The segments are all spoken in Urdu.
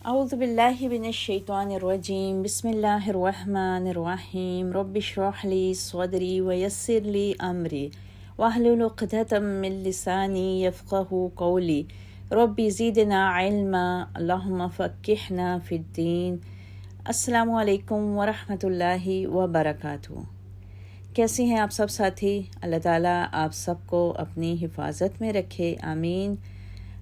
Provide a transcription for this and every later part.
اعوذ باللہ من الشیطان الرجیم بسم اللہ الرحمن الرحیم رب اشرح لی صدری ویسر لی امری واحلل عقدۃ من لسانی یفقہوا قولی رب زدنا علما اللہم فقہنا فی الدین۔ السلام علیکم ورحمۃ اللہ وبرکاتہ۔ کیسی ہیں آپ سب ساتھی؟ اللہ تعالیٰ آپ سب کو اپنی حفاظت میں رکھے، آمین۔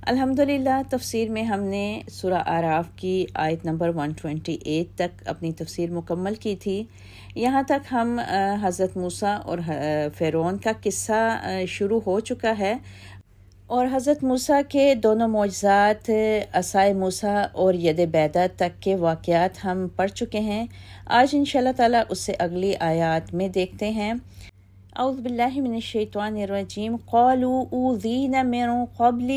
الحمدللہ تفسیر میں ہم نے سورہ اعراف کی آیت نمبر 128 تک اپنی تفسیر مکمل کی تھی۔ یہاں تک ہم حضرت موسیٰ اور فرعون کا قصہ شروع ہو چکا ہے، اور حضرت موسیٰ کے دونوں معجزات عصائے موسیٰ اور ید بیضاء تک کے واقعات ہم پڑھ چکے ہیں۔ آج انشاءاللہ تعالیٰ اس سے اگلی آیات میں دیکھتے ہیں۔ اعوذ باللہ من الشیطان الرجیم قالوا اوذینا من قبل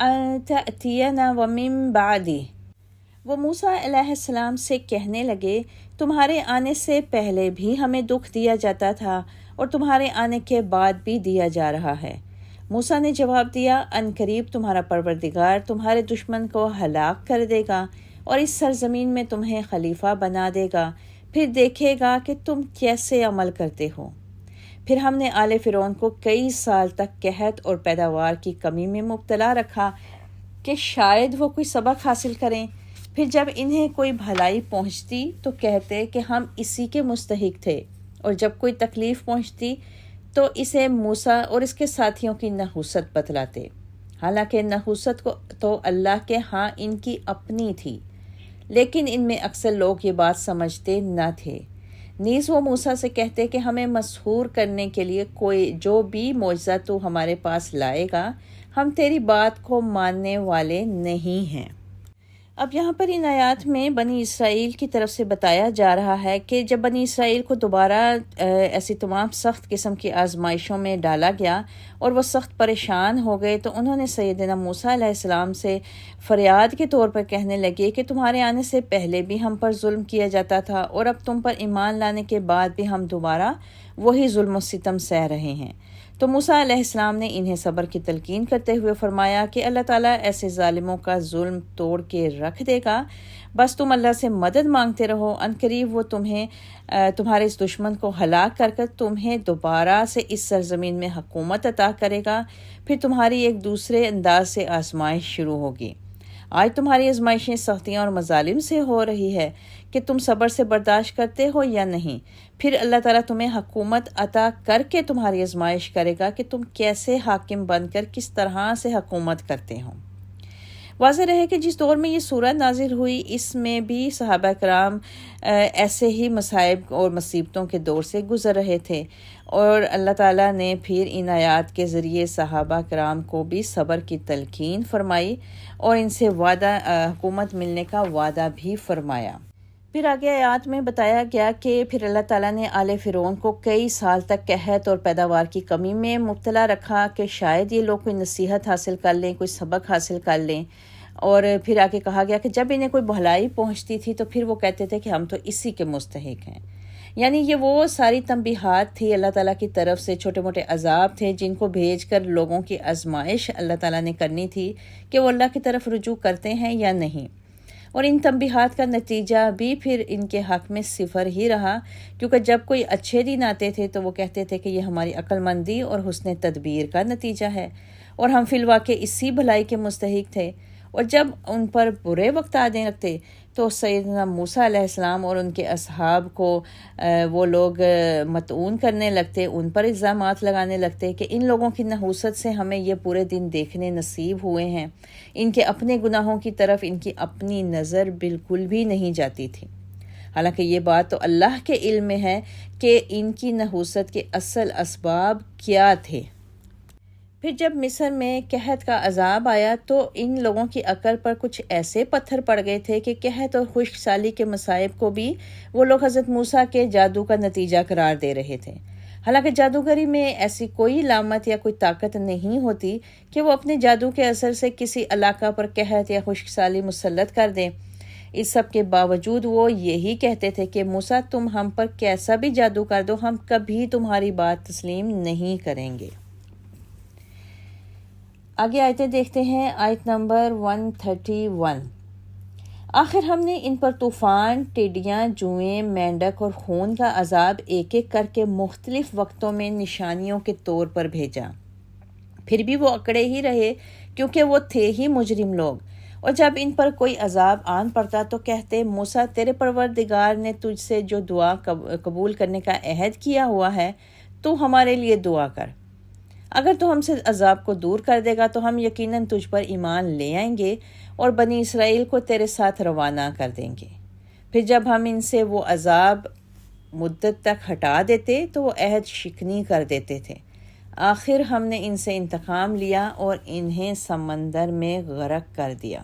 ان تأتینا ومن بعدی۔ وہ موسیٰ علیہ السلام سے کہنے لگے، تمہارے آنے سے پہلے بھی ہمیں دکھ دیا جاتا تھا اور تمہارے آنے کے بعد بھی دیا جا رہا ہے۔ موسیٰ نے جواب دیا، ان قریب تمہارا پروردگار تمہارے دشمن کو ہلاک کر دے گا اور اس سرزمین میں تمہیں خلیفہ بنا دے گا، پھر دیکھے گا کہ تم کیسے عمل کرتے ہو۔ پھر ہم نے آل فرعون کو کئی سال تک قحط اور پیداوار کی کمی میں مبتلا رکھا کہ شاید وہ کوئی سبق حاصل کریں۔ پھر جب انہیں کوئی بھلائی پہنچتی تو کہتے کہ ہم اسی کے مستحق تھے، اور جب کوئی تکلیف پہنچتی تو اسے موسیٰ اور اس کے ساتھیوں کی نحوست بتلاتے، حالانکہ نحوست کو تو اللہ کے ہاں ان کی اپنی تھی، لیکن ان میں اکثر لوگ یہ بات سمجھتے نہ تھے۔ نیز وہ موسیٰ سے کہتے کہ ہمیں مسحور کرنے کے لیے کوئی جو بھی معجزہ تو ہمارے پاس لائے گا، ہم تیری بات کو ماننے والے نہیں ہیں۔ اب یہاں پر ان آیات میں بنی اسرائیل کی طرف سے بتایا جا رہا ہے کہ جب بنی اسرائیل کو دوبارہ ایسی تمام سخت قسم کی آزمائشوں میں ڈالا گیا اور وہ سخت پریشان ہو گئے، تو انہوں نے سیدنا موسیٰ علیہ السلام سے فریاد کے طور پر کہنے لگے کہ تمہارے آنے سے پہلے بھی ہم پر ظلم کیا جاتا تھا، اور اب تم پر ایمان لانے کے بعد بھی ہم دوبارہ وہی ظلم و ستم سہ رہے ہیں۔ تو موسیٰ علیہ السلام نے انہیں صبر کی تلقین کرتے ہوئے فرمایا کہ اللہ تعالیٰ ایسے ظالموں کا ظلم توڑ کے رکھ دے گا، بس تم اللہ سے مدد مانگتے رہو، ان قریب وہ تمہارے اس دشمن کو ہلاک کر کر تمہیں دوبارہ سے اس سرزمین میں حکومت عطا کرے گا، پھر تمہاری ایک دوسرے انداز سے آزمائش شروع ہوگی۔ آج تمہاری آزمائشیں سختیاں اور مظالم سے ہو رہی ہے کہ تم صبر سے برداشت کرتے ہو یا نہیں، پھر اللہ تعالیٰ تمہیں حکومت عطا کر کے تمہاری آزمائش کرے گا کہ تم کیسے حاکم بن کر کس طرح سے حکومت کرتے ہو۔ واضح رہے کہ جس دور میں یہ سورت نازل ہوئی، اس میں بھی صحابہ کرام ایسے ہی مصائب اور مصیبتوں کے دور سے گزر رہے تھے، اور اللہ تعالیٰ نے پھر ان آیات کے ذریعے صحابہ کرام کو بھی صبر کی تلقین فرمائی اور ان سے حکومت ملنے کا وعدہ بھی فرمایا۔ پھر آگے آیات میں بتایا گیا کہ پھر اللہ تعالیٰ نے آل فرعون کو کئی سال تک قحط اور پیداوار کی کمی میں مبتلا رکھا کہ شاید یہ لوگ کوئی نصیحت حاصل کر لیں، کوئی سبق حاصل کر لیں، اور پھر آگے کہا گیا کہ جب انہیں کوئی بھلائی پہنچتی تھی تو پھر وہ کہتے تھے کہ ہم تو اسی کے مستحق ہیں۔ یعنی یہ وہ ساری تنبیہات تھی اللہ تعالیٰ کی طرف سے، چھوٹے موٹے عذاب تھے جن کو بھیج کر لوگوں کی آزمائش اللہ تعالیٰ نے کرنی تھی کہ وہ اللہ کی طرف رجوع کرتے ہیں یا نہیں۔ اور ان تنبیہات کا نتیجہ بھی پھر ان کے حق میں صفر ہی رہا، کیونکہ جب کوئی اچھے دن آتے تھے تو وہ کہتے تھے کہ یہ ہماری عقل مندی اور حسن تدبیر کا نتیجہ ہے، اور ہم فی الواقع اسی بھلائی کے مستحق تھے۔ اور جب ان پر برے وقت آنے لگتے تو سیدنا موسیٰ علیہ السلام اور ان کے اصحاب کو وہ لوگ مطعون کرنے لگتے، ان پر الزامات لگانے لگتے کہ ان لوگوں کی نحوست سے ہمیں یہ پورے دن دیکھنے نصیب ہوئے ہیں، ان کے اپنے گناہوں کی طرف ان کی اپنی نظر بالکل بھی نہیں جاتی تھی۔ حالانکہ یہ بات تو اللہ کے علم میں ہے کہ ان کی نحوست کے اصل اسباب کیا تھے۔ پھر جب مصر میں قحط کا عذاب آیا تو ان لوگوں کی عقل پر کچھ ایسے پتھر پڑ گئے تھے کہ قحط اور خشک سالی کے مصائب کو بھی وہ لوگ حضرت موسیٰ کے جادو کا نتیجہ قرار دے رہے تھے۔ حالانکہ جادوگری میں ایسی کوئی علامت یا کوئی طاقت نہیں ہوتی کہ وہ اپنے جادو کے اثر سے کسی علاقہ پر قحط یا خشک سالی مسلط کر دیں۔ اس سب کے باوجود وہ یہی کہتے تھے کہ موسیٰ تم ہم پر کیسا بھی جادو کر دو، ہم کبھی تمہاری بات تسلیم نہیں کریں گے۔ آگے آیتیں دیکھتے ہیں۔ آیت نمبر 131۔ آخر ہم نے ان پر طوفان، ٹڈیاں، جوئیں، مینڈک اور خون کا عذاب ایک ایک کر کے مختلف وقتوں میں نشانیوں کے طور پر بھیجا۔ پھر بھی وہ اکڑے ہی رہے کیونکہ وہ تھے ہی مجرم لوگ، اور جب ان پر کوئی عذاب آن پڑتا تو کہتے، موسیٰ تیرے پروردگار نے تجھ سے جو دعا قبول کرنے کا عہد کیا ہوا ہے تو ہمارے لیے دعا کر، اگر تو ہم سے عذاب کو دور کر دے گا تو ہم یقیناً تجھ پر ایمان لے آئیں گے اور بنی اسرائیل کو تیرے ساتھ روانہ کر دیں گے۔ پھر جب ہم ان سے وہ عذاب مدت تک ہٹا دیتے تو وہ عہد شکنی کر دیتے تھے۔ آخر ہم نے ان سے انتقام لیا اور انہیں سمندر میں غرق کر دیا،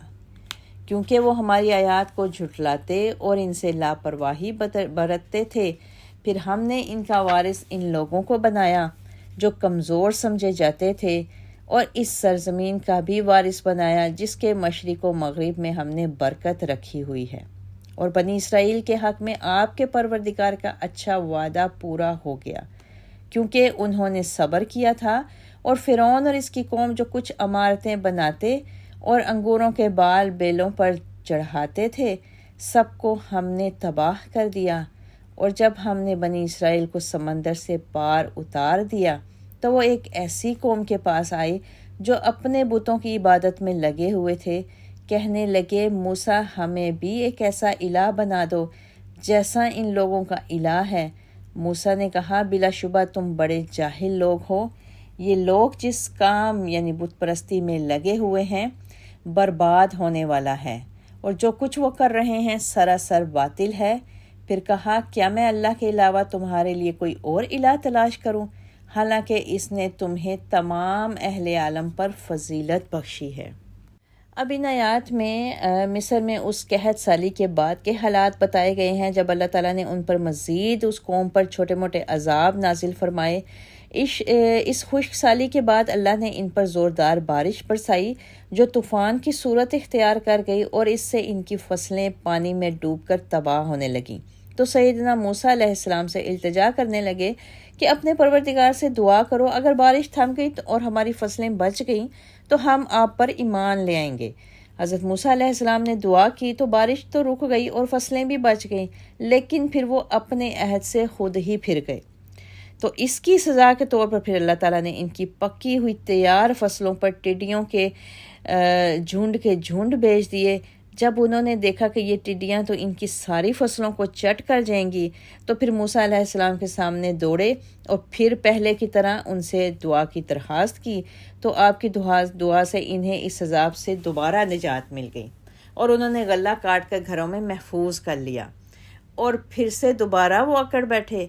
کیونکہ وہ ہماری آیات کو جھٹلاتے اور ان سے لاپرواہی برتتے تھے۔ پھر ہم نے ان کا وارث ان لوگوں کو بنایا جو کمزور سمجھے جاتے تھے، اور اس سرزمین کا بھی وارث بنایا جس کے مشرق و مغرب میں ہم نے برکت رکھی ہوئی ہے۔ اور بنی اسرائیل کے حق میں آپ کے پروردگار کا اچھا وعدہ پورا ہو گیا، کیونکہ انہوں نے صبر کیا تھا، اور فرعون اور اس کی قوم جو کچھ عمارتیں بناتے اور انگوروں کے بال بیلوں پر چڑھاتے تھے، سب کو ہم نے تباہ کر دیا۔ اور جب ہم نے بنی اسرائیل کو سمندر سے پار اتار دیا تو وہ ایک ایسی قوم کے پاس آئے جو اپنے بتوں کی عبادت میں لگے ہوئے تھے۔ کہنے لگے، موسیٰ ہمیں بھی ایک ایسا الہ بنا دو جیسا ان لوگوں کا الہ ہے۔ موسیٰ نے کہا، بلا شبہ تم بڑے جاہل لوگ ہو، یہ لوگ جس کام یعنی بت پرستی میں لگے ہوئے ہیں برباد ہونے والا ہے، اور جو کچھ وہ کر رہے ہیں سراسر باطل ہے۔ پھر کہا، کیا میں اللہ کے علاوہ تمہارے لیے کوئی اور الہ تلاش کروں، حالانکہ اس نے تمہیں تمام اہل عالم پر فضیلت بخشی ہے۔ اب ان آیات میں مصر میں اس قحط سالی کے بعد کے حالات بتائے گئے ہیں جب اللہ تعالیٰ نے ان پر مزید اس قوم پر چھوٹے موٹے عذاب نازل فرمائے۔ اس خشک سالی کے بعد اللہ نے ان پر زوردار بارش برسائی جو طوفان کی صورت اختیار کر گئی، اور اس سے ان کی فصلیں پانی میں ڈوب کر تباہ ہونے لگیں۔ تو سیدنا موسیٰ علیہ السلام سے التجا کرنے لگے کہ اپنے پروردگار سے دعا کرو، اگر بارش تھم گئی اور ہماری فصلیں بچ گئیں تو ہم آپ پر ایمان لے آئیں گے۔ حضرت موسیٰ علیہ السلام نے دعا کی تو بارش تو رک گئی اور فصلیں بھی بچ گئیں، لیکن پھر وہ اپنے عہد سے خود ہی پھر گئے۔ تو اس کی سزا کے طور پر پھر اللہ تعالیٰ نے ان کی پکی ہوئی تیار فصلوں پر ٹڈیوں کے جھنڈ بھیج دیے۔ جب انہوں نے دیکھا کہ یہ ٹڈیاں تو ان کی ساری فصلوں کو چٹ کر جائیں گی تو پھر موسیٰ علیہ السلام کے سامنے دوڑے اور پھر پہلے کی طرح ان سے دعا کی درخواست کی، تو آپ کی دعا سے انہیں اس عذاب سے دوبارہ نجات مل گئی، اور انہوں نے غلہ کاٹ کر گھروں میں محفوظ کر لیا، اور پھر سے دوبارہ وہ اکڑ بیٹھے۔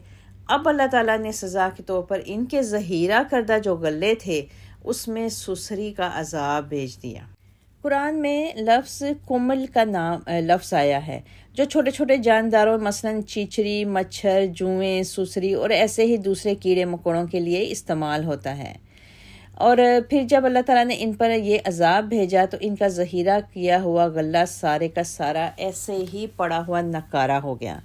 اب اللہ تعالیٰ نے سزا کے طور پر ان کے ذخیرہ کردہ جو غلے تھے اس میں سسری کا عذاب بھیج دیا۔ قرآن میں لفظ کمل کا لفظ آیا ہے جو چھوٹے چھوٹے جانداروں مثلاً چیچری، مچھر، جوئیں، سسری اور ایسے ہی دوسرے کیڑے مکوڑوں کے لیے استعمال ہوتا ہے۔ اور پھر جب اللہ تعالیٰ نے ان پر یہ عذاب بھیجا تو ان کا ذخیرہ کیا ہوا غلہ سارے کا سارا ایسے ہی پڑا ہوا نکارہ ہو گیا۔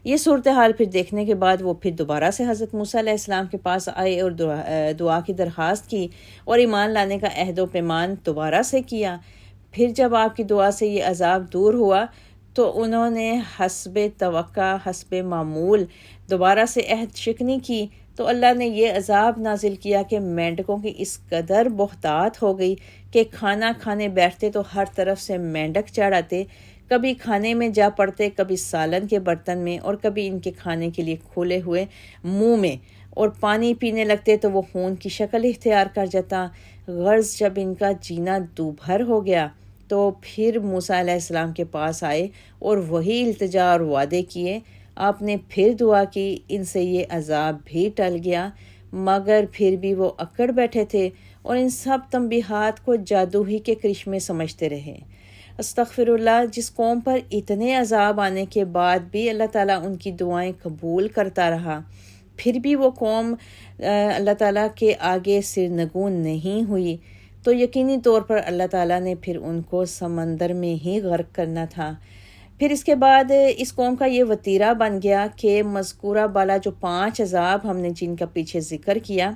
یہ صورتحال پھر دیکھنے کے بعد وہ پھر دوبارہ سے حضرت موسیٰ علیہ السلام کے پاس آئے اور دعا کی درخواست کی اور ایمان لانے کا عہد و پیمان دوبارہ سے کیا۔ پھر جب آپ کی دعا سے یہ عذاب دور ہوا تو انہوں نے حسب توقع، حسب معمول دوبارہ سے عہد شکنی کی، تو اللہ نے یہ عذاب نازل کیا کہ مینڈکوں کی اس قدر بہتات ہو گئی کہ کھانا کھانے بیٹھتے تو ہر طرف سے مینڈک چڑھ آتے، کبھی کھانے میں جا پڑتے، کبھی سالن کے برتن میں، اور کبھی ان کے کھانے کے لیے کھولے ہوئے منہ میں، اور پانی پینے لگتے تو وہ خون کی شکل اختیار کر جاتا۔ غرض جب ان کا جینا دوبھر ہو گیا تو پھر موسیٰ علیہ السلام کے پاس آئے اور وہی التجا اور وعدے کیے۔ آپ نے پھر دعا کی، ان سے یہ عذاب بھی ٹل گیا، مگر پھر بھی وہ اکڑ بیٹھے تھے اور ان سب تنبیہات کو جادو ہی کے کرشمے سمجھتے رہے۔ استغفر اللہ، جس قوم پر اتنے عذاب آنے کے بعد بھی اللہ تعالیٰ ان کی دعائیں قبول کرتا رہا، پھر بھی وہ قوم اللہ تعالیٰ کے آگے سرنگون نہیں ہوئی، تو یقینی طور پر اللہ تعالیٰ نے پھر ان کو سمندر میں ہی غرق کرنا تھا۔ پھر اس کے بعد اس قوم کا یہ وتیرہ بن گیا کہ مذکورہ بالا جو 5 عذاب ہم نے جن کا پیچھے ذکر کیا،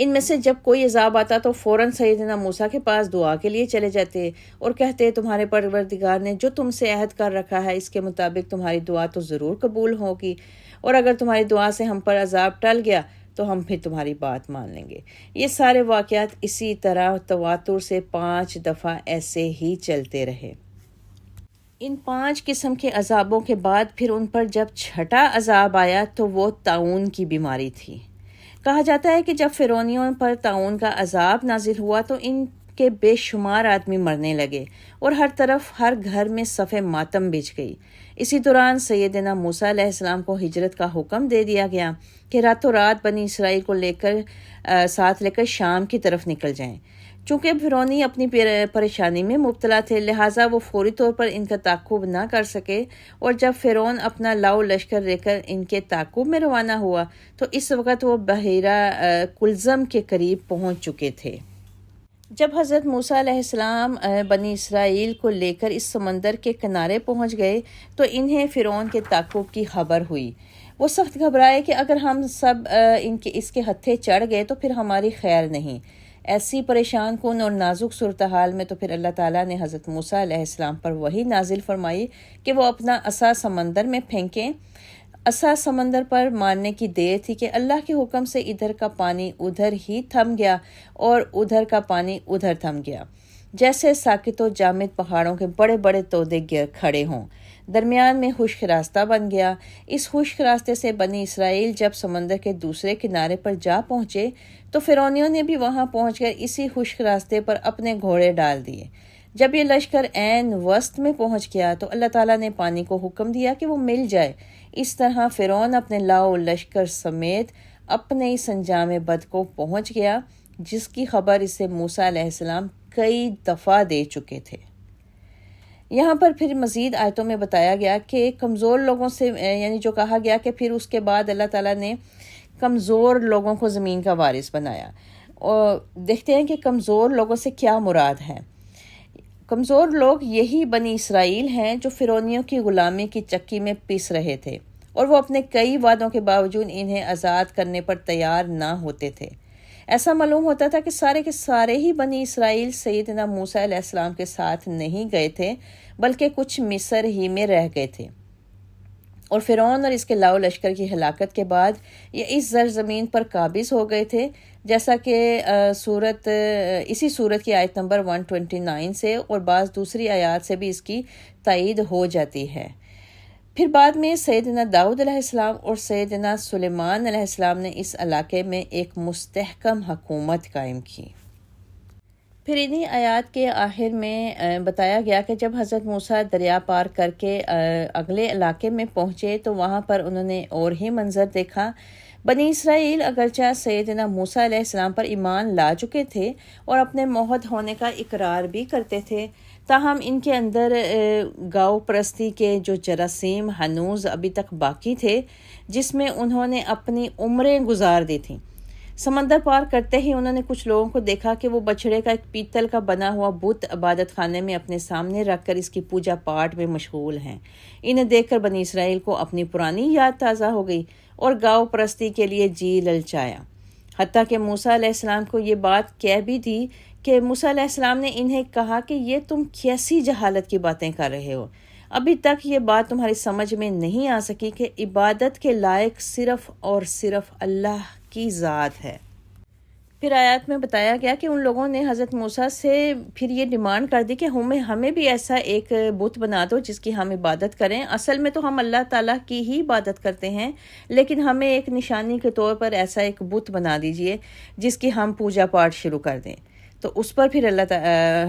ان میں سے جب کوئی عذاب آتا تو فوراً سیدنا موسیٰ کے پاس دعا کے لیے چلے جاتے اور کہتے تمہارے پروردگار نے جو تم سے عہد کر رکھا ہے اس کے مطابق تمہاری دعا تو ضرور قبول ہوگی، اور اگر تمہاری دعا سے ہم پر عذاب ٹل گیا تو ہم پھر تمہاری بات مان لیں گے۔ یہ سارے واقعات اسی طرح تواتر سے 5 دفعہ ایسے ہی چلتے رہے۔ ان 5 قسم کے عذابوں کے بعد پھر ان پر جب چھٹا عذاب آیا تو وہ طاعون کی بیماری تھی۔ کہا جاتا ہے کہ جب فرعونیوں پر طاعون کا عذاب نازل ہوا تو ان کے بے شمار آدمی مرنے لگے اور ہر طرف ہر گھر میں صف ماتم بچھ گئی۔ اسی دوران سیدنا موسیٰ علیہ السلام کو ہجرت کا حکم دے دیا گیا کہ راتوں رات بنی اسرائیل کو ساتھ لے کر شام کی طرف نکل جائیں۔ چونکہ فرعونی اپنی پریشانی میں مبتلا تھے، لہٰذا وہ فوری طور پر ان کا تعاقب نہ کر سکے، اور جب فرعون اپنا لاؤ لشکر لے کر ان کے تعاقب میں روانہ ہوا تو اس وقت وہ بحیرہ کلزم کے قریب پہنچ چکے تھے۔ جب حضرت موسیٰ علیہ السلام بنی اسرائیل کو لے کر اس سمندر کے کنارے پہنچ گئے تو انہیں فرعون کے تعاقب کی خبر ہوئی۔ وہ سخت گھبرائے کہ اگر ہم سب اس کے ہتھے چڑھ گئے تو پھر ہماری خیر نہیں۔ ایسی پریشان کن اور نازک صورتحال میں تو پھر اللہ تعالیٰ نے حضرت موسیٰ علیہ السلام پر وحی نازل فرمائی کہ وہ اپنا عصا سمندر میں پھینکیں۔ عصا سمندر پر مارنے کی دیر تھی کہ اللہ کے حکم سے ادھر کا پانی ادھر ہی تھم گیا اور ادھر کا پانی ادھر تھم گیا، جیسے ساکت و جامد پہاڑوں کے بڑے بڑے تودے کھڑے ہوں۔ درمیان میں خشک راستہ بن گیا۔ اس خشک راستے سے بنی اسرائیل جب سمندر کے دوسرے کنارے پر جا پہنچے تو فرعونیوں نے بھی وہاں پہنچ کر اسی خشک راستے پر اپنے گھوڑے ڈال دیے۔ جب یہ لشکر عین وسط میں پہنچ گیا تو اللہ تعالیٰ نے پانی کو حکم دیا کہ وہ مل جائے۔ اس طرح فرعون اپنے لاؤ لشکر سمیت اپنے اس انجام بد کو پہنچ گیا جس کی خبر اسے موسیٰ علیہ السلام کئی دفعہ دے چکے تھے۔ یہاں پر پھر مزید آیتوں میں بتایا گیا کہ کمزور لوگوں سے جو کہا گیا کہ پھر اس کے بعد اللہ تعالیٰ نے کمزور لوگوں کو زمین کا وارث بنایا، اور دیکھتے ہیں کہ کمزور لوگوں سے کیا مراد ہے۔ کمزور لوگ یہی بنی اسرائیل ہیں جو فرعونیوں کی غلامی کی چکی میں پس رہے تھے اور وہ اپنے کئی وعدوں کے باوجود انہیں آزاد کرنے پر تیار نہ ہوتے تھے۔ ایسا معلوم ہوتا تھا کہ سارے کے سارے ہی بنی اسرائیل سیدنا موسیٰ علیہ السلام کے ساتھ نہیں گئے تھے بلکہ کچھ مصر ہی میں رہ گئے تھے، اور فرعون اور اس کے لاؤ لشکر کی ہلاکت کے بعد یہ اس زرزمین پر قابض ہو گئے تھے، جیسا کہ اسی سورت کی آیت نمبر 129 سے اور بعض دوسری آیات سے بھی اس کی تائید ہو جاتی ہے۔ پھر بعد میں سیدنا داؤد علیہ السلام اور سیدنا سلیمان علیہ السلام نے اس علاقے میں ایک مستحکم حکومت قائم کی۔ پھر انہی آیات کے آخر میں بتایا گیا کہ جب حضرت موسیٰ دریا پار کر کے اگلے علاقے میں پہنچے تو وہاں پر انہوں نے اور ہی منظر دیکھا۔ بنی اسرائیل اگرچہ سیدنا موسیٰ علیہ السلام پر ایمان لا چکے تھے اور اپنے موحد ہونے کا اقرار بھی کرتے تھے، تاہم ان کے اندر گاؤ پرستی کے جو جراثیم ہنوز ابھی تک باقی تھے، جس میں انہوں نے اپنی عمریں گزار دی تھیں۔ سمندر پار کرتے ہی انہوں نے کچھ لوگوں کو دیکھا کہ وہ بچھڑے کا ایک پیتل کا بنا ہوا بت عبادت خانے میں اپنے سامنے رکھ کر اس کی پوجا پاٹ میں مشغول ہیں۔ انہیں دیکھ کر بنی اسرائیل کو اپنی پرانی یاد تازہ ہو گئی اور گاؤ پرستی کے لیے جی للچایا، حتیٰ کہ موسیٰ علیہ السلام کو یہ بات کہہ بھی دی کہ موسیٰ علیہ السلام نے انہیں کہا کہ یہ تم کیسی جہالت کی باتیں کر رہے ہو، ابھی تک یہ بات تمہاری سمجھ میں نہیں آ سکی کہ عبادت کے لائق صرف اور صرف اللہ کی ذات ہے۔ پھر آیات میں بتایا گیا کہ ان لوگوں نے حضرت موسیٰ سے پھر یہ ڈیمانڈ کر دی کہ ہمیں بھی ایسا ایک بت بنا دو جس کی ہم عبادت کریں۔ اصل میں تو ہم اللہ تعالیٰ کی ہی عبادت کرتے ہیں، لیکن ہمیں ایک نشانی کے طور پر ایسا ایک بت بنا دیجئے جس کی ہم پوجا پاٹ شروع کر دیں۔ تو اس پر پھر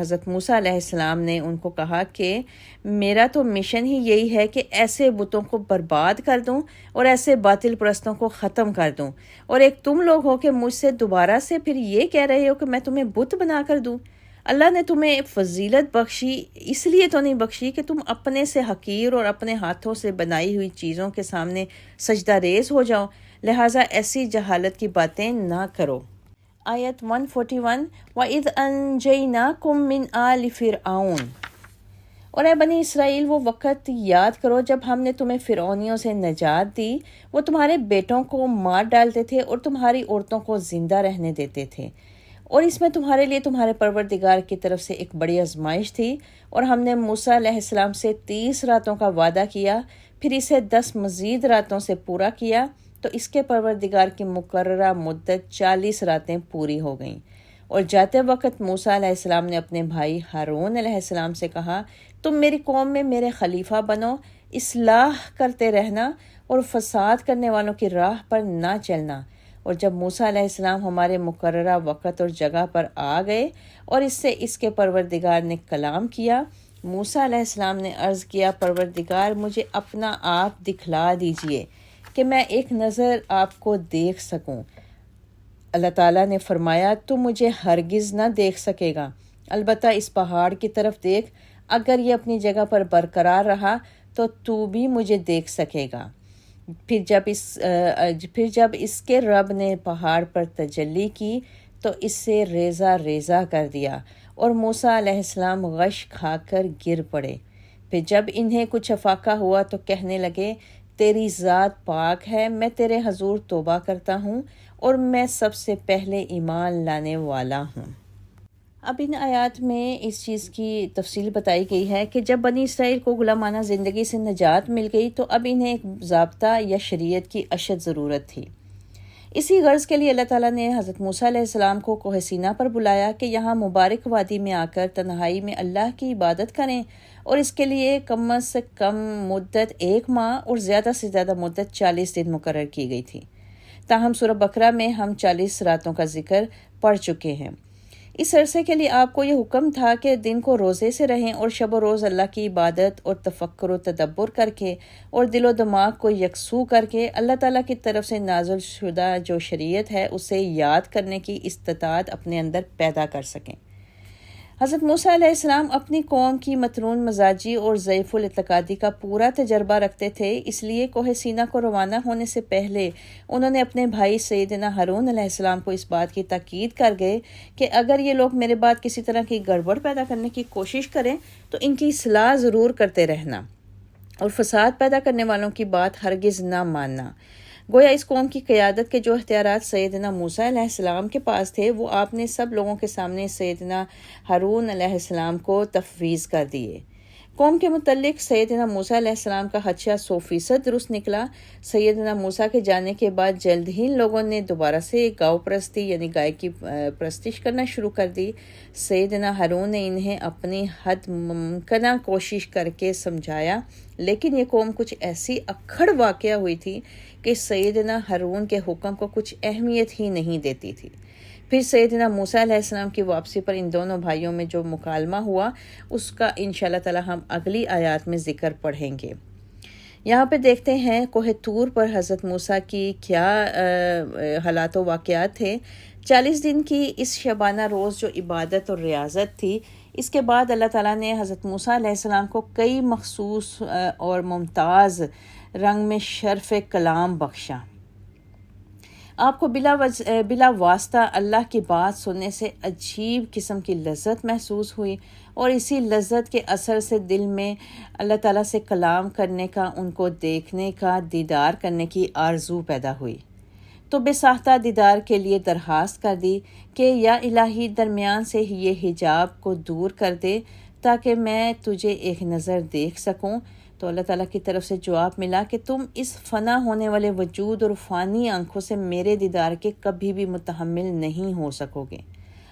حضرت موسیٰ علیہ السلام نے ان کو کہا کہ میرا تو مشن ہی یہی ہے کہ ایسے بتوں کو برباد کر دوں اور ایسے باطل پرستوں کو ختم کر دوں، اور ایک تم لوگ ہو کہ مجھ سے دوبارہ سے پھر یہ کہہ رہے ہو کہ میں تمہیں بت بنا کر دوں۔ اللہ نے تمہیں فضیلت بخشی، اس لیے تو نہیں بخشی کہ تم اپنے سے حقیر اور اپنے ہاتھوں سے بنائی ہوئی چیزوں کے سامنے سجدہ ریز ہو جاؤ، لہٰذا ایسی جہالت کی باتیں نہ کرو۔ آیت 141 وَإِذْ أَنْجَيْنَاكُمْ مِنْ آلِ فِرْعَوْنَ، اور اے بنی اسرائیل، وہ وقت یاد کرو جب ہم نے تمہیں فرعونیوں سے نجات دی، وہ تمہارے بیٹوں کو مار ڈالتے تھے اور تمہاری عورتوں کو زندہ رہنے دیتے تھے، اور اس میں تمہارے لیے تمہارے پروردگار کی طرف سے ایک بڑی آزمائش تھی، اور ہم نے موسیٰ علیہ السلام سے 30 راتوں کا وعدہ کیا، پھر اسے 10 مزید راتوں سے پورا کیا، تو اس کے پروردگار کی مقررہ مدت 40 راتیں پوری ہو گئیں۔ اور جاتے وقت موسیٰ علیہ السلام نے اپنے بھائی ہارون علیہ السلام سے کہا، تم میری قوم میں میرے خلیفہ بنو، اصلاح کرتے رہنا اور فساد کرنے والوں کی راہ پر نہ چلنا۔ اور جب موسیٰ علیہ السلام ہمارے مقررہ وقت اور جگہ پر آ گئے اور اس سے اس کے پروردگار نے کلام کیا، موسیٰ علیہ السلام نے عرض کیا، پروردگار مجھے اپنا آپ دکھلا دیجئے کہ میں ایک نظر آپ کو دیکھ سکوں۔ اللہ تعالیٰ نے فرمایا، تو مجھے ہرگز نہ دیکھ سکے گا، البتہ اس پہاڑ کی طرف دیکھ، اگر یہ اپنی جگہ پر برقرار رہا تو بھی مجھے دیکھ سکے گا۔ پھر جب اس کے رب نے پہاڑ پر تجلی کی تو اس سے ریزہ ریزہ کر دیا، اور موسیٰ علیہ السلام غش کھا کر گر پڑے۔ پھر جب انہیں کچھ افاقہ ہوا تو کہنے لگے، تیری ذات پاک ہے، میں تیرے حضور توبہ کرتا ہوں اور میں سب سے پہلے ایمان لانے والا ہوں۔ اب ان آیات میں اس چیز کی تفصیل بتائی گئی ہے کہ جب بنی اسرائیل کو غلامانہ زندگی سے نجات مل گئی تو اب انہیں ایک ضابطہ یا شریعت کی اشد ضرورت تھی۔ اسی غرض کے لیے اللہ تعالیٰ نے حضرت موسیٰ علیہ السلام کو کوہ سینا پر بلایا کہ یہاں مبارک وادی میں آ کر تنہائی میں اللہ کی عبادت کریں، اور اس کے لیے کم از کم مدت 1 ماہ اور زیادہ سے زیادہ مدت 40 دن مقرر کی گئی تھی۔ تاہم سورہ بقرہ میں ہم 40 راتوں کا ذکر پڑھ چکے ہیں۔ اس عرصے کے لیے آپ کو یہ حکم تھا کہ دن کو روزے سے رہیں اور شب و روز اللہ کی عبادت اور تفکر و تدبر کر کے اور دل و دماغ کو یکسو کر کے اللہ تعالیٰ کی طرف سے نازل شدہ جو شریعت ہے اسے یاد کرنے کی استطاعت اپنے اندر پیدا کر سکیں۔ حضرت موسیٰ علیہ السلام اپنی قوم کی مترون مزاجی اور ضعیف الاعتقادی کا پورا تجربہ رکھتے تھے، اس لیے کوہ سینا کو روانہ ہونے سے پہلے انہوں نے اپنے بھائی سیدنا ہارون علیہ السلام کو اس بات کی تاکید کر گئے کہ اگر یہ لوگ میرے بعد کسی طرح کی گڑبڑ پیدا کرنے کی کوشش کریں تو ان کی اصلاح ضرور کرتے رہنا، اور فساد پیدا کرنے والوں کی بات ہرگز نہ ماننا۔ گویا اس قوم کی قیادت کے جو اختیارات سیدنا موسیٰ علیہ السلام کے پاس تھے وہ آپ نے سب لوگوں کے سامنے سیدنا ہارون علیہ السلام کو تفویض کر دیے۔ قوم کے متعلق سیدنا موسیٰ علیہ السلام کا خدشہ 100% درست نکلا۔ سیدنا موسیٰ کے جانے کے بعد جلد ہی لوگوں نے دوبارہ سے گاؤ پرستی یعنی گائے کی پرستش کرنا شروع کر دی۔ سیدنا ہارون نے انہیں اپنی حد ممکنہ کوشش کر کے سمجھایا، لیکن یہ قوم کچھ ایسی اکھڑ واقعہ ہوئی تھی کہ سیدنا ہارون کے حکم کو کچھ اہمیت ہی نہیں دیتی تھی۔ پھر سیدنا موسیٰ علیہ السلام کی واپسی پر ان دونوں بھائیوں میں جو مکالمہ ہوا اس کا انشاءاللہ تعالی ہم اگلی آیات میں ذکر پڑھیں گے۔ یہاں پہ دیکھتے ہیں کوہ طور پر حضرت موسیٰ کی کیا حالات و واقعات تھے۔ 40 دن کی اس شبانہ روز جو عبادت اور ریاضت تھی، اس کے بعد اللہ تعالیٰ نے حضرت موسیٰ علیہ السلام کو کئی مخصوص اور ممتاز رنگ میں شرف کلام بخشا۔ آپ کو بلا واسطہ اللہ کی بات سننے سے عجیب قسم کی لذت محسوس ہوئی، اور اسی لذت کے اثر سے دل میں اللہ تعالیٰ سے کلام کرنے کا، ان کو دیکھنے کا، دیدار کرنے کی آرزو پیدا ہوئی۔ تو بے ساختہ دیدار کے لیے درخواست کر دی کہ یا الہی درمیان سے یہ حجاب کو دور کر دے تاکہ میں تجھے ایک نظر دیکھ سکوں۔ تو اللہ تعالیٰ کی طرف سے جواب ملا کہ تم اس فنا ہونے والے وجود اور فانی آنکھوں سے میرے دیدار کے کبھی بھی متحمل نہیں ہو سکو گے۔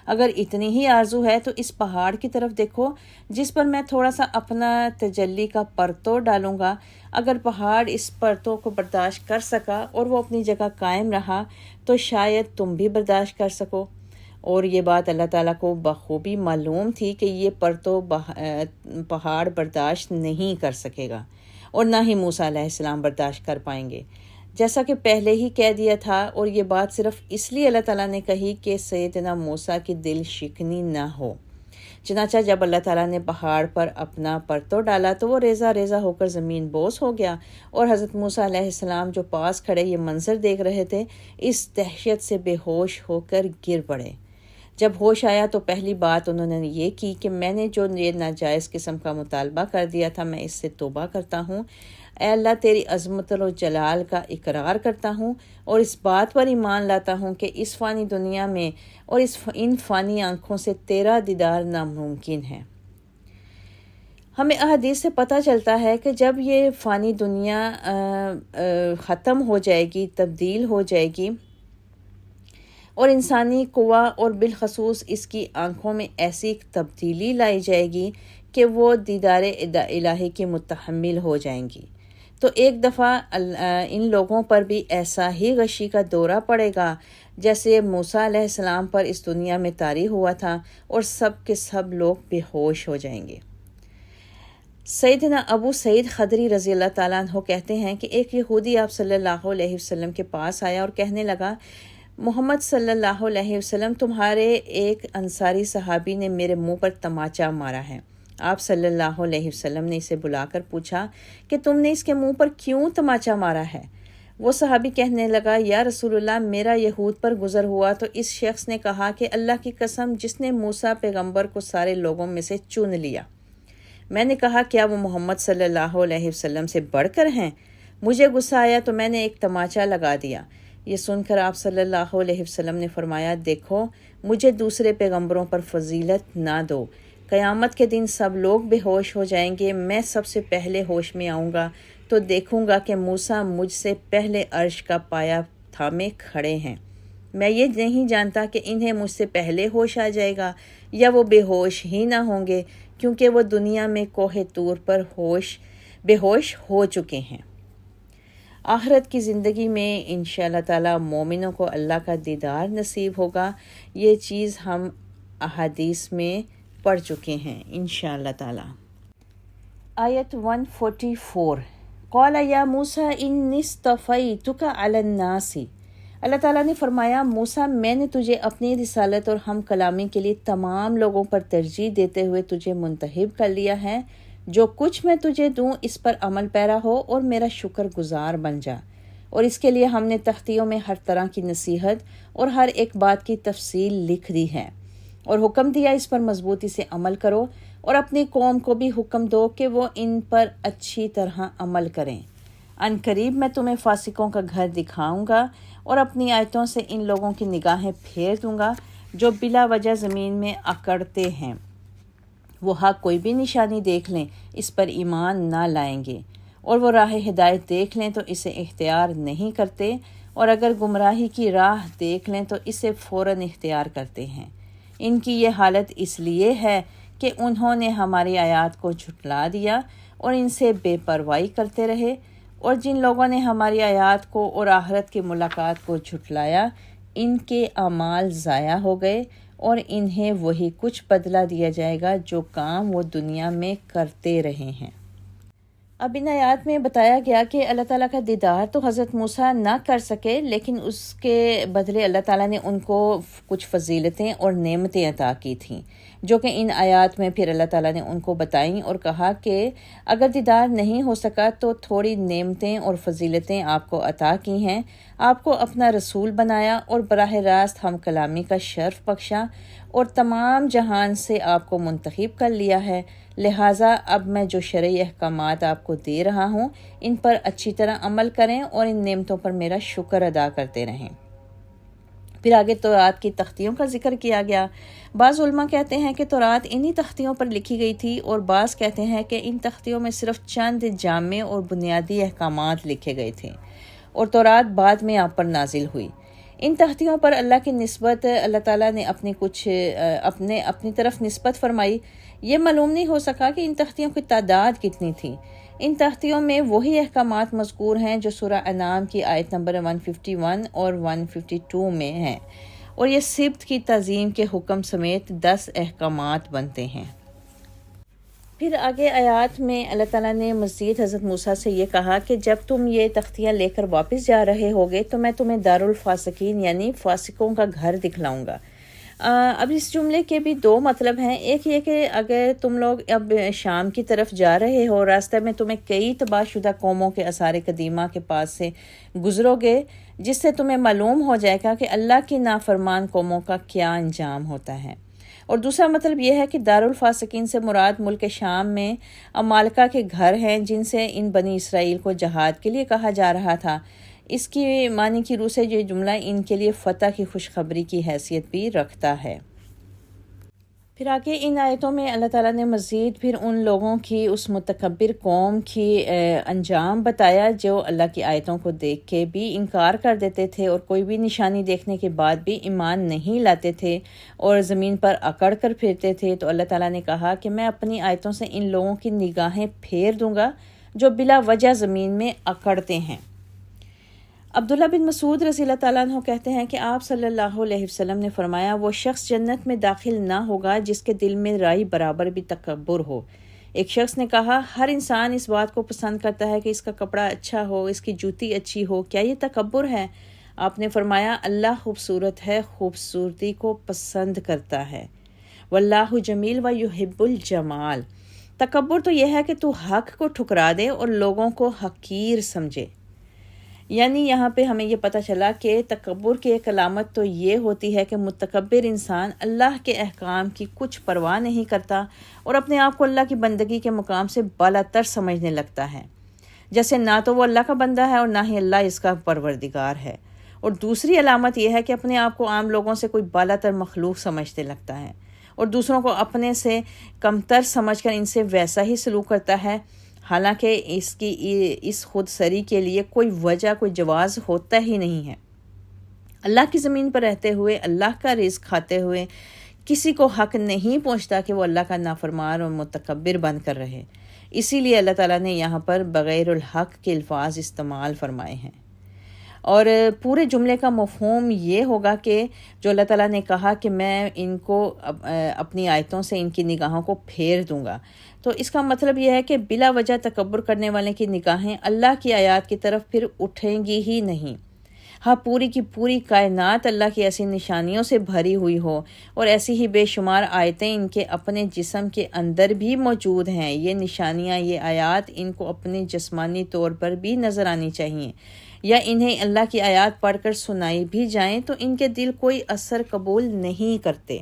اگر اتنی ہی آرزو ہے تو اس پہاڑ کی طرف دیکھو جس پر میں تھوڑا سا اپنا تجلی کا پرتو ڈالوں گا۔ اگر پہاڑ اس پرتو کو برداشت کر سکا اور وہ اپنی جگہ قائم رہا تو شاید تم بھی برداشت کر سکو۔ اور یہ بات اللہ تعالیٰ کو بخوبی معلوم تھی کہ یہ پرتو پہاڑ برداشت نہیں کر سکے گا، اور نہ ہی موسیٰ علیہ السلام برداشت کر پائیں گے، جیسا کہ پہلے ہی کہہ دیا تھا۔ اور یہ بات صرف اس لیے اللہ تعالیٰ نے کہی کہ سیدنا موسیٰ کی دل شکنی نہ ہو۔ چنانچہ جب اللہ تعالیٰ نے پہاڑ پر اپنا پرتو ڈالا تو وہ ریزہ ریزہ ہو کر زمین بوس ہو گیا، اور حضرت موسیٰ علیہ السلام جو پاس کھڑے یہ منظر دیکھ رہے تھے اس دہشت سے بے ہوش ہو کر گر پڑے۔ جب ہوش آیا تو پہلی بات انہوں نے یہ کی کہ میں نے جو یہ ناجائز قسم کا مطالبہ کر دیا تھا میں اس سے توبہ کرتا ہوں، اے اللہ تیری عظمت و جلال کا اقرار کرتا ہوں اور اس بات پر ایمان لاتا ہوں کہ اس فانی دنیا میں اور ان فانی آنکھوں سے تیرا دیدار ناممکن ہے۔ ہمیں احادیث سے پتہ چلتا ہے کہ جب یہ فانی دنیا ختم ہو جائے گی، تبدیل ہو جائے گی اور انسانی قوا اور بالخصوص اس کی آنکھوں میں ایسی تبدیلی لائی جائے گی کہ وہ دیدار الہی کی متحمل ہو جائیں گی، تو ایک دفعہ ان لوگوں پر بھی ایسا ہی غشی کا دورہ پڑے گا جیسے موسیٰ علیہ السلام پر اس دنیا میں طاری ہوا تھا، اور سب کے سب لوگ بے ہوش ہو جائیں گے۔ سیدنا ابو سعید خدری رضی اللہ تعالیٰ عنہ کہتے ہیں کہ ایک یہودی آپ صلی اللہ علیہ وسلم کے پاس آیا اور کہنے لگا، محمد صلی اللہ علیہ وسلم، تمہارے ایک انصاری صحابی نے میرے منہ پر تماچا مارا ہے۔ آپ صلی اللہ علیہ وسلم نے اسے بلا کر پوچھا کہ تم نے اس کے منہ پر کیوں تماچا مارا ہے؟ وہ صحابی کہنے لگا، یا رسول اللہ، میرا یہود پر گزر ہوا تو اس شخص نے کہا کہ اللہ کی قسم جس نے موسیٰ پیغمبر کو سارے لوگوں میں سے چن لیا۔ میں نے کہا، کیا وہ محمد صلی اللہ علیہ وسلم سے بڑھ کر ہیں؟ مجھے غصہ آیا تو میں نے ایک تماچا لگا دیا۔ یہ سن کر آپ صلی اللہ علیہ وسلم نے فرمایا، دیکھو، مجھے دوسرے پیغمبروں پر فضیلت نہ دو۔ قیامت کے دن سب لوگ بے ہوش ہو جائیں گے، میں سب سے پہلے ہوش میں آؤں گا تو دیکھوں گا کہ موسیٰ مجھ سے پہلے عرش کا پایا تھامے کھڑے ہیں۔ میں یہ نہیں جانتا کہ انہیں مجھ سے پہلے ہوش آ جائے گا یا وہ بے ہوش ہی نہ ہوں گے، کیونکہ وہ دنیا میں کوہ طور پر بے ہوش ہو چکے ہیں۔ آخرت کی زندگی میں انشاءاللہ تعالی مومنوں کو اللہ کا دیدار نصیب ہوگا۔ یہ چیز ہم احادیث میں پڑھ چکے ہیں انشاءاللہ تعالی۔ آیت 144، قال یا موسیٰ انی اصطفیتک علی الناس۔ اللہ تعالیٰ نے فرمایا، موسیٰ، میں نے تجھے اپنی رسالت اور ہم کلامی کے لیے تمام لوگوں پر ترجیح دیتے ہوئے تجھے منتخب کر لیا ہے۔ جو کچھ میں تجھے دوں اس پر عمل پیرا ہو اور میرا شکر گزار بن جا۔ اور اس کے لیے ہم نے تختیوں میں ہر طرح کی نصیحت اور ہر ایک بات کی تفصیل لکھ دی ہے، اور حکم دیا اس پر مضبوطی سے عمل کرو، اور اپنی قوم کو بھی حکم دو کہ وہ ان پر اچھی طرح عمل کریں۔ ان قریب میں تمہیں فاسقوں کا گھر دکھاؤں گا اور اپنی آیتوں سے ان لوگوں کی نگاہیں پھیر دوں گا جو بلا وجہ زمین میں اکڑتے ہیں۔ وہ حق کوئی بھی نشانی دیکھ لیں اس پر ایمان نہ لائیں گے، اور وہ راہ ہدایت دیکھ لیں تو اسے اختیار نہیں کرتے، اور اگر گمراہی کی راہ دیکھ لیں تو اسے فوراً اختیار کرتے ہیں۔ ان کی یہ حالت اس لیے ہے کہ انہوں نے ہماری آیات کو جھٹلا دیا اور ان سے بے پرواہی کرتے رہے، اور جن لوگوں نے ہماری آیات کو اور آخرت کی ملاقات کو جھٹلایا ان کے اعمال ضائع ہو گئے، اور انہیں وہی کچھ بدلہ دیا جائے گا جو کام وہ دنیا میں کرتے رہے ہیں۔ اب ان آیات میں بتایا گیا کہ اللہ تعالیٰ کا دیدار تو حضرت موسیٰ نہ کر سکے، لیکن اس کے بدلے اللہ تعالیٰ نے ان کو کچھ فضیلتیں اور نعمتیں عطا کی تھیں، جو کہ ان آیات میں پھر اللہ تعالیٰ نے ان کو بتائیں اور کہا کہ اگر دیدار نہیں ہو سکا تو تھوڑی نعمتیں اور فضیلتیں آپ کو عطا کی ہیں، آپ کو اپنا رسول بنایا اور براہ راست ہم کلامی کا شرف بخشا، اور تمام جہان سے آپ کو منتخب کر لیا ہے، لہٰذا اب میں جو شرعی احکامات آپ کو دے رہا ہوں ان پر اچھی طرح عمل کریں اور ان نعمتوں پر میرا شکر ادا کرتے رہیں۔ پھر آگے تورات کی تختیوں کا ذکر کیا گیا۔ بعض علماء کہتے ہیں کہ تورات انہی تختیوں پر لکھی گئی تھی، اور بعض کہتے ہیں کہ ان تختیوں میں صرف چند جامع اور بنیادی احکامات لکھے گئے تھے، اور تورات بعد میں آپ پر نازل ہوئی۔ ان تختیوں پر اللہ کی نسبت اللہ تعالیٰ نے اپنی طرف نسبت فرمائی۔ یہ معلوم نہیں ہو سکا کہ ان تختیوں کی تعداد کتنی تھی۔ ان تختیوں میں وہی احکامات مذکور ہیں جو سورہ انعام کی آیت نمبر 151 اور 152 میں ہیں، اور یہ سبت کی تعظیم کے حکم سمیت 10 احکامات بنتے ہیں۔ پھر آگے آیات میں اللہ تعالیٰ نے مزید حضرت موسیٰ سے یہ کہا کہ جب تم یہ تختیاں لے کر واپس جا رہے ہوگے تو میں تمہیں دارالفاسقین یعنی فاسقوں کا گھر دکھلاؤں گا۔ اب اس جملے کے بھی دو مطلب ہیں. ایک یہ کہ اگر تم لوگ اب شام کی طرف جا رہے ہو، راستے میں تمہیں کئی تباہ شدہ قوموں کے آثار قدیمہ کے پاس سے گزرو گے، جس سے تمہیں معلوم ہو جائے گا کہ اللہ کی نافرمان قوموں کا کیا انجام ہوتا ہے. اور دوسرا مطلب یہ ہے کہ دارالفاسقین سے مراد ملک شام میں عمالقہ کے گھر ہیں، جن سے ان بنی اسرائیل کو جہاد کے لیے کہا جا رہا تھا. اس کی معنی کی روح سے یہ جملہ ان کے لیے فتح کی خوشخبری کی حیثیت بھی رکھتا ہے. پھر آگے ان آیتوں میں اللہ تعالیٰ نے مزید پھر ان لوگوں کی، اس متکبر قوم کی انجام بتایا جو اللہ کی آیتوں کو دیکھ کے بھی انکار کر دیتے تھے اور کوئی بھی نشانی دیکھنے کے بعد بھی ایمان نہیں لاتے تھے اور زمین پر اکڑ کر پھرتے تھے. تو اللہ تعالیٰ نے کہا کہ میں اپنی آیتوں سے ان لوگوں کی نگاہیں پھیر دوں گا جو بلا وجہ زمین میں اکڑتے ہیں. عبداللہ بن مسعود رضی اللہ تعالیٰ عنہ کہتے ہیں کہ آپ صلی اللہ علیہ وسلم نے فرمایا، وہ شخص جنت میں داخل نہ ہوگا جس کے دل میں رائی برابر بھی تکبر ہو. ایک شخص نے کہا، ہر انسان اس بات کو پسند کرتا ہے کہ اس کا کپڑا اچھا ہو، اس کی جوتی اچھی ہو، کیا یہ تکبر ہے؟ آپ نے فرمایا، اللہ خوبصورت ہے، خوبصورتی کو پسند کرتا ہے. واللہ جمیل و یحب الجمال. تکبر تو یہ ہے کہ تو حق کو ٹھکرا دے اور لوگوں کو حقیر سمجھے. یعنی یہاں پہ ہمیں یہ پتہ چلا کہ تکبر کی ایک علامت تو یہ ہوتی ہے کہ متکبر انسان اللہ کے احکام کی کچھ پرواہ نہیں کرتا اور اپنے آپ کو اللہ کی بندگی کے مقام سے بالاتر سمجھنے لگتا ہے، جیسے نہ تو وہ اللہ کا بندہ ہے اور نہ ہی اللہ اس کا پروردگار ہے. اور دوسری علامت یہ ہے کہ اپنے آپ کو عام لوگوں سے کوئی بالاتر مخلوق سمجھنے لگتا ہے اور دوسروں کو اپنے سے کمتر سمجھ کر ان سے ویسا ہی سلوک کرتا ہے، حالانکہ اس خود سری کے لیے کوئی وجہ، کوئی جواز ہوتا ہی نہیں ہے. اللہ کی زمین پر رہتے ہوئے، اللہ کا رزق کھاتے ہوئے کسی کو حق نہیں پہنچتا کہ وہ اللہ کا نافرمان اور متکبر بن کر رہے. اسی لیے اللہ تعالیٰ نے یہاں پر بغیر الحق کے الفاظ استعمال فرمائے ہیں. اور پورے جملے کا مفہوم یہ ہوگا کہ جو اللہ تعالیٰ نے کہا کہ میں ان کو اپنی آیتوں سے ان کی نگاہوں کو پھیر دوں گا، تو اس کا مطلب یہ ہے کہ بلا وجہ تکبر کرنے والے کی نگاہیں اللہ کی آیات کی طرف پھر اٹھیں گی ہی نہیں. ہاں، پوری کی پوری کائنات اللہ کی ایسی نشانیوں سے بھری ہوئی ہو اور ایسی ہی بے شمار آیتیں ان کے اپنے جسم کے اندر بھی موجود ہیں، یہ نشانیاں، یہ آیات ان کو اپنے جسمانی طور پر بھی نظر آنی چاہیے، یا انہیں اللہ کی آیات پڑھ کر سنائی بھی جائیں تو ان کے دل کوئی اثر قبول نہیں کرتے.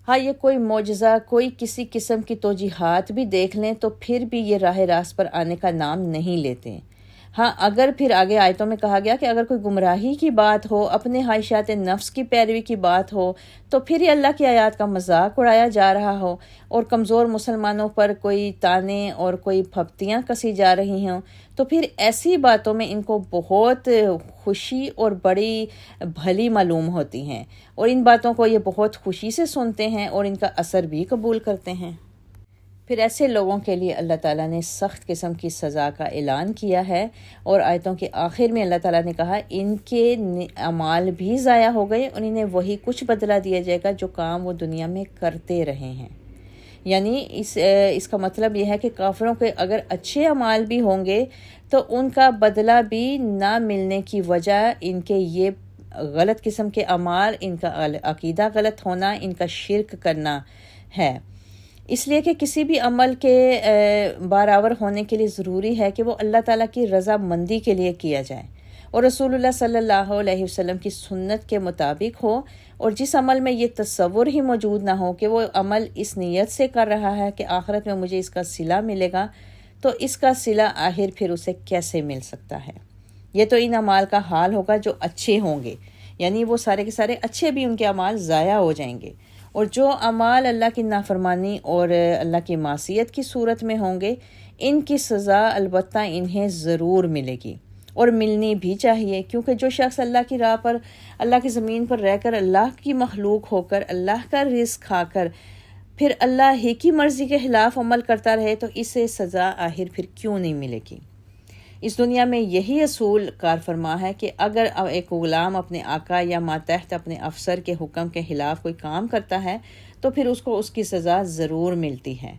ہاں، یہ کوئی معجزہ، کوئی کسی قسم کی توجیحات بھی دیکھ لیں تو پھر بھی یہ راہ راست پر آنے کا نام نہیں لیتے. ہاں، اگر پھر آگے آیتوں میں کہا گیا کہ اگر کوئی گمراہی کی بات ہو، اپنے خواہشات نفس کی پیروی کی بات ہو، تو پھر یہ اللہ کی آیات کا مذاق اڑایا جا رہا ہو اور کمزور مسلمانوں پر کوئی تانے اور کوئی پھپتیاں کسی جا رہی ہوں، تو پھر ایسی باتوں میں ان کو بہت خوشی اور بڑی بھلی معلوم ہوتی ہیں اور ان باتوں کو یہ بہت خوشی سے سنتے ہیں اور ان کا اثر بھی قبول کرتے ہیں. پھر ایسے لوگوں کے لیے اللہ تعالیٰ نے سخت قسم کی سزا کا اعلان کیا ہے اور آیتوں کے آخر میں اللہ تعالیٰ نے کہا ان کے اعمال بھی ضائع ہو گئے اور انہیں وہی کچھ بدلہ دیا جائے گا جو کام وہ دنیا میں کرتے رہے ہیں. یعنی اس کا مطلب یہ ہے کہ کافروں کے اگر اچھے اعمال بھی ہوں گے تو ان کا بدلہ بھی نہ ملنے کی وجہ ان کے یہ غلط قسم کے اعمال، ان کا عقیدہ غلط ہونا، ان کا شرک کرنا ہے. اس لیے کہ کسی بھی عمل کے برابر ہونے کے لیے ضروری ہے کہ وہ اللہ تعالیٰ کی رضا مندی کے لیے کیا جائے اور رسول اللہ صلی اللہ علیہ وسلم کی سنت کے مطابق ہو، اور جس عمل میں یہ تصور ہی موجود نہ ہو کہ وہ عمل اس نیت سے کر رہا ہے کہ آخرت میں مجھے اس کا صلہ ملے گا، تو اس کا صلہ آخر پھر اسے کیسے مل سکتا ہے. یہ تو ان اعمال کا حال ہوگا جو اچھے ہوں گے، یعنی وہ سارے کے سارے اچھے بھی ان کے اعمال ضائع ہو جائیں گے، اور جو اعمال اللہ کی نافرمانی اور اللہ کی معصیت کی صورت میں ہوں گے ان کی سزا البتہ انہیں ضرور ملے گی اور ملنی بھی چاہیے، کیونکہ جو شخص اللہ کی راہ پر، اللہ کی زمین پر رہ کر اللہ کی مخلوق ہو کر، اللہ کا رزق کھا کر پھر اللہ ہی کی مرضی کے خلاف عمل کرتا رہے تو اسے سزا آخر پھر کیوں نہیں ملے گی. اس دنیا میں یہی اصول کار فرما ہے کہ اگر ایک غلام اپنے آقا یا ماتحت اپنے افسر کے حکم کے خلاف کوئی کام کرتا ہے تو پھر اس کو اس کی سزا ضرور ملتی ہے،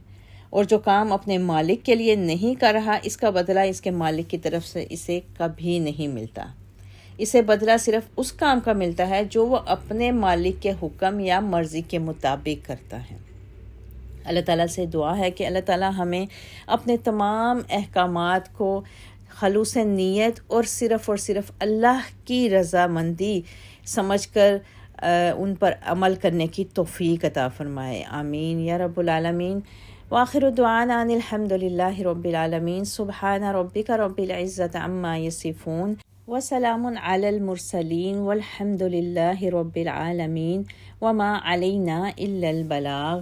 اور جو کام اپنے مالک کے لیے نہیں کر رہا اس کا بدلہ اس کے مالک کی طرف سے اسے کبھی نہیں ملتا. اسے بدلہ صرف اس کام کا ملتا ہے جو وہ اپنے مالک کے حکم یا مرضی کے مطابق کرتا ہے۔ اللہ تعالیٰ سے دعا ہے کہ اللہ تعالیٰ ہمیں اپنے تمام احکامات کو خلوص نیت اور صرف اللہ کی رضامندی سمجھ کر ان پر عمل کرنے کی توفیق عطا فرمائے، آمین یا رب العالمین۔ وآخر دعوانا ان الحمد للہ رب العالمین، سبحان ربک رب العزت عما یصفون وسلام علی المرسلین والحمد للہ رب العالمین، وما علینا الا البلاغ۔